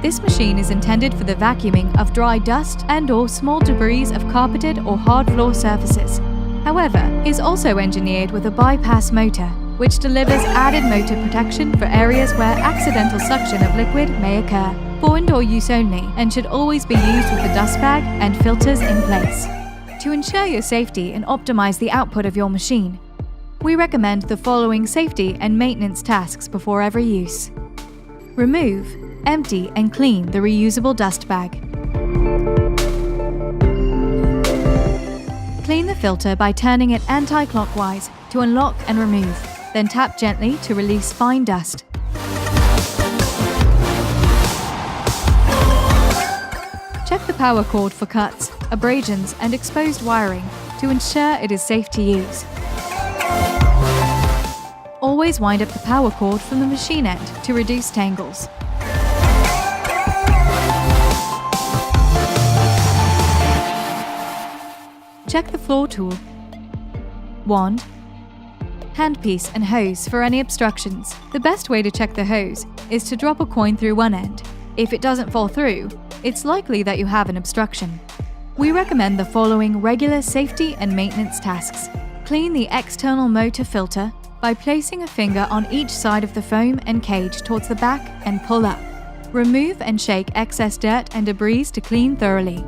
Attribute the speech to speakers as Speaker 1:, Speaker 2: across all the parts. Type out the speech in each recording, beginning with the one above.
Speaker 1: This machine is intended for the vacuuming of dry dust and/or small debris of carpeted or hard floor surfaces. However, it is also engineered with a bypass motor, which delivers added motor protection for areas where accidental suction of liquid may occur. For indoor use only, and should always be used with the dust bag and filters in place. To ensure your safety and optimize the output of your machine, we recommend the following safety and maintenance tasks before every use. Remove, empty and clean the reusable dust bag. Clean the filter by turning it anti-clockwise to unlock and remove, then tap gently to release fine dust. Check the power cord for cuts, abrasions and exposed wiring to ensure it is safe to use. Always wind up the power cord from the machine end to reduce tangles. Check the floor tool, wand, handpiece and hose for any obstructions. The best way to check the hose is to drop a coin through one end. If it doesn't fall through, it's likely that you have an obstruction. We recommend the following regular safety and maintenance tasks. Clean the external motor filter by placing a finger on each side of the foam and cage towards the back and pull up. Remove and shake excess dirt and debris to clean thoroughly.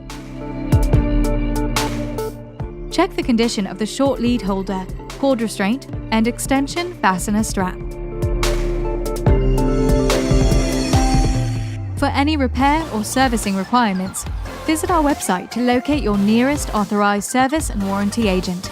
Speaker 1: Check the condition of the short lead holder, cord restraint, and extension fastener strap. For any repair or servicing requirements, visit our website to locate your nearest authorized service and warranty agent.